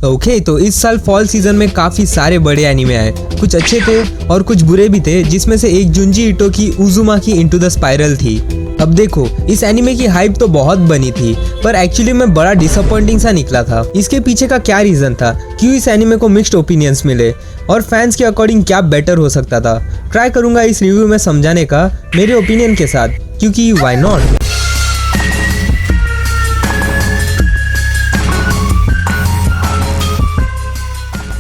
Okay, तो इस साल फॉल सीजन में काफी सारे बड़े एनिमे आए। कुछ अच्छे थे और कुछ बुरे भी थे, जिसमें से एक जुंजी ईटो की उजुमाकी इनटू द स्पाइरल थी। अब देखो, इस एनिमे की हाइप तो बहुत बनी थी, पर एक्चुअली में बड़ा डिसअपॉइंटिंग सा निकला था। इसके पीछे का क्या रीजन था, क्यों इस एनिमे को मिक्स्ड ओपिनियंस मिले और फैंस के अकॉर्डिंग क्या बेटर हो सकता था, ट्राई करूंगा इस रिव्यू में समझाने का मेरे ओपिनियन के साथ, क्योंकि व्हाई नॉट।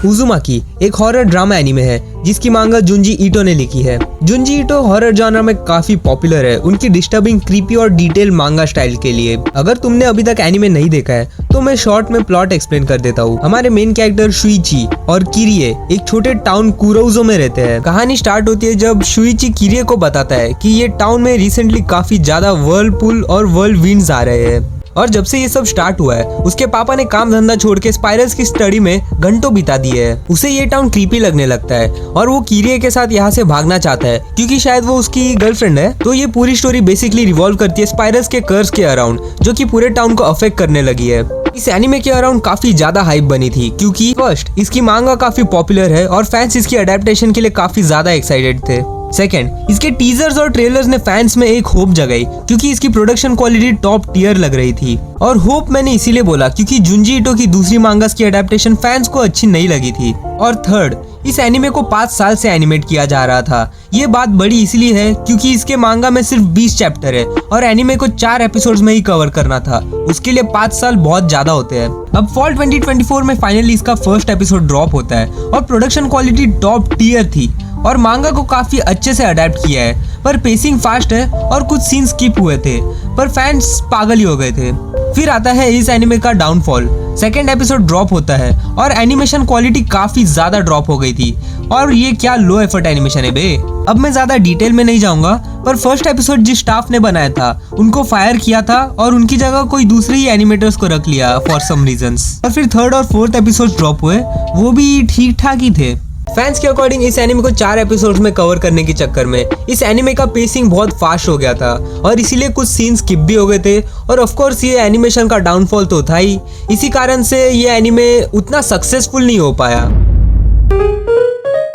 उजुमाकी एक हॉरर ड्रामा एनिमे है जिसकी मांगा जुंजी ईटो ने लिखी है। जुंजी ईटो हॉरर जॉनर में काफी पॉपुलर है उनकी डिस्टर्बिंग, क्रीपी और डिटेल मांगा स्टाइल के लिए। अगर तुमने अभी तक एनिमे नहीं देखा है तो मैं शॉर्ट में प्लॉट एक्सप्लेन कर देता हूँ। हमारे मेन कैरेक्टर शुइची और किरिए एक छोटे टाउन कुरोउजो में रहते हैं। कहानी स्टार्ट होती है जब शुइची किरिए को बताता है कि ये टाउन में रिसेंटली काफी ज्यादा वर्लपूल और वर्ल्ड विंड्स आ रहे हैं, और जब से ये सब स्टार्ट हुआ है उसके पापा ने काम धंधा छोड़ के स्पाइरल्स की स्टडी में घंटों बिता दिए है। उसे ये टाउन क्रीपी लगने लगता है और वो किरिए के साथ यहाँ से भागना चाहता है क्योंकि शायद वो उसकी गर्लफ्रेंड है। तो ये पूरी स्टोरी बेसिकली रिवॉल्व करती है स्पाइरल्स के कर्स के अराउंड, जो कि पूरे टाउन को अफेक्ट करने लगी है। इस एनिमे के अराउंड काफी ज्यादा हाइप बनी थी क्योंकि फर्स्ट, इसकी मांगा काफी पॉपुलर है और फैंस इसकी अडेप्टेशन के लिए काफी ज्यादा एक्साइटेड थे। सेकेंड, इसके टीजर्स और ट्रेलर्स ने फैंस में एक होप जगाई क्योंकि इसकी प्रोडक्शन क्वालिटी टॉप टियर लग रही थी। और होप मैंने इसीलिए बोला क्योंकि जुंजी ईटो की दूसरी मांगास की अडेप्टेशन फैंस को अच्छी नहीं लगी थी। और थर्ड, इस एनिमे को 5 साल से एनिमेट किया जा रहा था। ये बात बड़ी इसलिए है क्योंकि इसके मांगा में सिर्फ 20 चैप्टर है और एनिमे को 4 एपिसोड्स में ही कवर करना था। उसके लिए 5 साल बहुत ज्यादा होते हैं। अब फॉल 2024 में फाइनली इसका फर्स्ट एपिसोड ड्रॉप होता है और प्रोडक्शन क्वालिटी टॉप टियर थी और मांगा को काफी अच्छे से अडेप्ट किया है, पर पेसिंग फास्ट है और कुछ सीन स्किप हुए थे, पर फैंस पागल ही हो गए थे। फिर आता है इस एनिमे का डाउनफॉल। सेकेंड एपिसोड ड्रॉप होता है और एनिमेशन क्वालिटी काफी ज्यादा ड्रॉप हो गई थी और ये क्या लो एफर्ट एनिमेशन है बे। अब मैं ज्यादा डिटेल में नहीं जाऊंगा, पर फर्स्ट एपिसोड जिस स्टाफ ने बनाया था उनको फायर किया था और उनकी जगह कोई दूसरे ही एनिमेटर्स को रख लिया फॉर सम रीजंस। और फिर थर्ड और फोर्थ एपिसोड ड्रॉप हुए, वो भी ठीक ठाक ही थे। फैंस के अकॉर्डिंग इस एनिमे को 4 एपिसोड्स में कवर करने के चक्कर में इस एनिमे का पेसिंग बहुत फास्ट हो गया था और इसीलिए कुछ सीन्स स्किप भी हो गए थे। और ऑफ कोर्स ये एनिमेशन का डाउनफॉल तो था ही, इसी कारण से ये एनिमे उतना सक्सेसफुल नहीं हो पाया।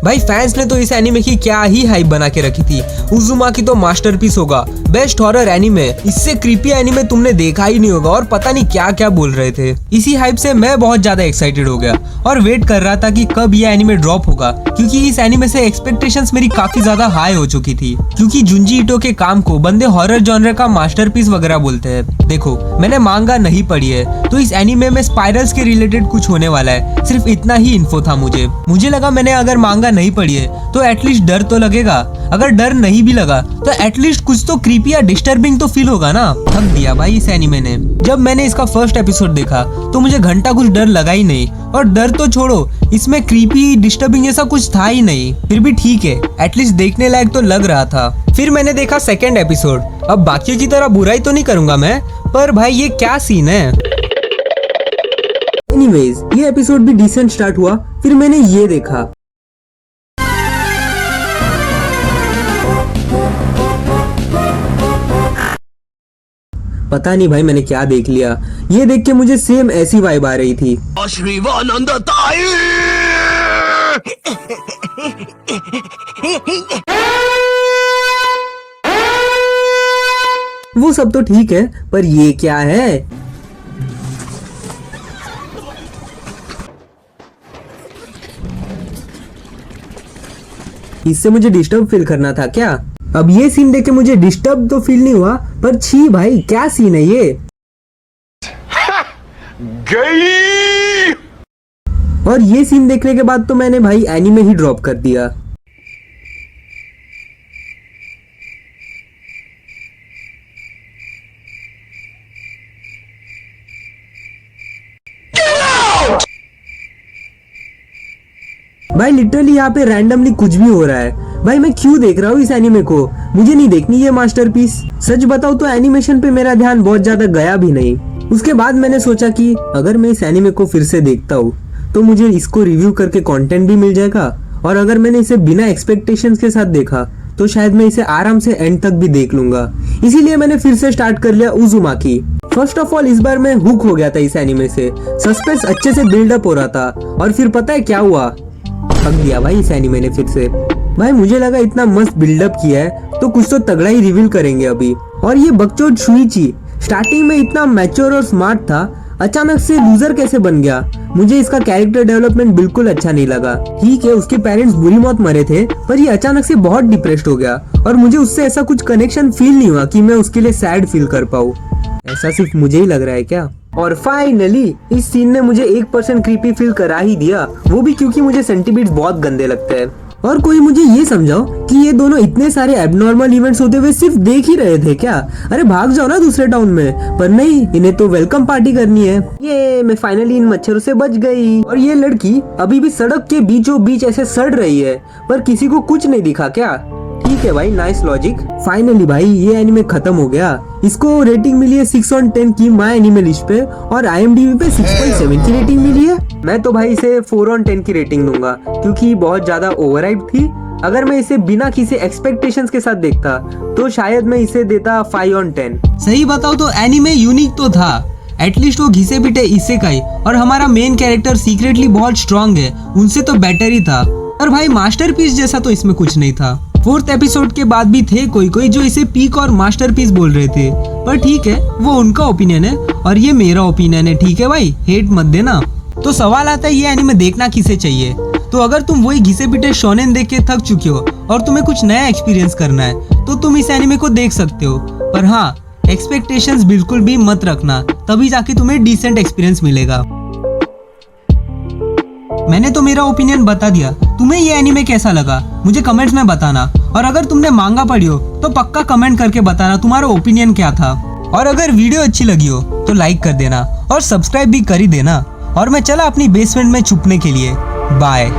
भाई फैंस ने तो इस एनिमे की क्या ही हाइप बना के रखी थी। उजुमाकी तो मास्टरपीस होगा, बेस्ट हॉरर एनिमे, इससे क्रीपी एनिमे तुमने देखा ही नहीं होगा, और पता नहीं क्या क्या बोल रहे थे। इसी हाइप से मैं बहुत ज्यादा एक्साइटेड हो गया और वेट कर रहा था कि कब ये एनिमे ड्रॉप होगा, क्योंकि इस एनिमे से एक्सपेक्टेशंस मेरी काफी ज्यादा हाई हो चुकी थी। क्योंकि जुंजी ईटो के काम को बंदे हॉरर जॉनर का मास्टरपीस वगैरह बोलते हैं। देखो, मैंने मांगा नहीं पढ़ी है तो इस एनिमे में स्पाइरल्स के रिलेटेड कुछ होने वाला है, सिर्फ इतना ही इन्फो था मुझे लगा मैंने अगर मांगा नहीं पढ़ी है तो एटलीस्ट डर तो लगेगा। अगर डर नहीं भी लगा तो एटलीस्ट कुछ तो क्रीपी या डिस्टर्बिंग तो फील होगा ना। थक दिया भाई इस एनिमे ने। जब मैंने इसका फर्स्ट एपिसोड देखा तो मुझे घंटा कुछ डर लगा ही नहीं, और डर तो छोड़ो, इसमें क्रीपी डिस्टर्बिंग ऐसा कुछ था ही नहीं। फिर भी ठीक है, एटलीस्ट देखने लायक तो लग रहा था। फिर मैंने देखा सेकेंड एपिसोड। अब बाकियों की तरह बुराई तो नहीं करूंगा मैं, पर भाई ये क्या सीन है। एनीवेज, ये एपिसोड भी डिसेंट स्टार्ट हुआ। फिर मैंने ये देखा। पता नहीं भाई मैंने क्या देख लिया। ये देख के मुझे सेम ऐसी वाइब आ रही थी। वो सब तो ठीक है, पर ये क्या है। इससे मुझे डिस्टर्ब फील करना था क्या। अब ये सीन देख के मुझे डिस्टर्ब तो फील नहीं हुआ, पर छी भाई क्या सीन है ये। गई। और ये सीन देखने के बाद तो मैंने भाई एनीमे ही ड्रॉप कर दिया। भाई लिटरली यहाँ पे रैंडमली कुछ भी हो रहा है। भाई मैं क्यों देख रहा हूँ इस एनिमे को, मुझे नहीं देखनी ये मास्टरपीस। सच बताऊँ तो एनिमेशन पे मेरा ध्यान बहुत ज्यादा गया भी नहीं। उसके बाद मैंने सोचा कि अगर मैं इस एनिमे को फिर से देखता हूँ तो मुझे इसको रिव्यू करके कंटेंट भी मिल जाएगा, और अगर मैंने इसे बिना एक्सपेक्टेशंस के साथ देखा तो शायद मैं इसे आराम से एंड तक भी देख लूंगा। इसीलिए मैंने फिर से स्टार्ट कर लिया उज़ुमाकी। फर्स्ट ऑफ ऑल इस बार मैं हुक हो गया था इस एनिमे से। सस्पेंस अच्छे से बिल्डअप हो रहा था और फिर पता है क्या हुआ, थक दिया भाई इस एनिमे ने फिर से। भाई मुझे लगा इतना मस्त बिल्डअप किया है तो कुछ तो तगड़ा ही रिवील करेंगे अभी। और ये बकचोद शुइची स्टार्टिंग में इतना मैच्योर और स्मार्ट था, अचानक से लूजर कैसे बन गया। मुझे इसका कैरेक्टर डेवलपमेंट बिल्कुल अच्छा नहीं लगा। ठीक है उसके पेरेंट्स बुरी मौत मरे थे, पर ये अचानक से बहुत डिप्रेस्ड हो गया और मुझे उससे ऐसा कुछ कनेक्शन फील नहीं हुआ कि मैं उसके लिए सैड फील कर पाऊँ। ऐसा सिर्फ मुझे ही लग रहा है क्या? और फाइनली इस सीन ने मुझे 1% क्रीपी फील करा ही दिया, वो भी क्योंकि मुझे सेंटीपीड्स बहुत गंदे लगते हैं। और कोई मुझे ये समझाओ कि ये दोनों इतने सारे एबनॉर्मल इवेंट्स होते हुए सिर्फ देख ही रहे थे क्या? अरे भाग जाओ ना दूसरे टाउन में। पर नहीं, इन्हें तो वेलकम पार्टी करनी है। ये मैं फाइनली इन मच्छरों से बच गई। और ये लड़की अभी भी सड़क के बीचों बीच ऐसे सड़ रही है, पर किसी को कुछ नहीं दिखा क्या? ठीक है भाई, नाइस लॉजिक। फाइनली भाई ये एनिमे खत्म हो गया। इसको रेटिंग मिली है 6/10 की माय एनिमे लिस्ट पे और IMDb पे 6.7 की रेटिंग मिली है। मैं तो भाई इसे 4/10 की रेटिंग दूंगा क्योंकि बहुत ज्यादा ओवरहाइप थी। अगर मैं इसे बिना किसी एक्सपेक्टेशंस के साथ देखता तो शायद मैं इसे देता 5/10। सही बताओ तो एनिमे यूनिक तो था, एटलीस्ट वो घिसे पिटे इसेकाई और हमारा मेन कैरेक्टर सीक्रेटली बहुत स्ट्रांग है, उनसे तो बेटर ही था। और भाई मास्टरपीस जैसा तो इसमें कुछ नहीं था। 4th एपिसोड के बाद भी थे कोई जो इसे पीक और मास्टरपीस बोल रहे थे, पर ठीक है वो उनका ओपिनियन है और ये मेरा ओपिनियन है। ठीक है भाई, हेट मत देना। तो सवाल आता है ये एनिमे देखना किसे चाहिए? तो अगर तुम वही घिसे पिटे शोनेन देख के थक चुके हो और तुम्हें कुछ नया एक्सपीरियंस करना है तो तुम इस एनिमे को देख सकते हो। पर हाँ, एक्सपेक्टेशंस बिल्कुल भी मत रखना, तभी जाके तुम्हें डिसेंट एक्सपीरियंस मिलेगा। मैंने तो मेरा ओपिनियन बता दिया, तुम्हें ये एनिमे कैसा लगा मुझे कमेंट्स में बताना। और अगर तुमने मांगा पढ़ी हो तो पक्का कमेंट करके बताना तुम्हारा ओपिनियन क्या था। और अगर वीडियो अच्छी लगी हो तो लाइक कर देना और सब्सक्राइब भी कर ही देना। और मैं चला अपनी बेसमेंट में छुपने के लिए। Bye.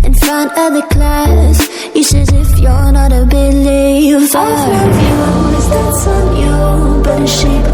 In front of the class, he says if you're not a believer, I've never always done on you, but a shape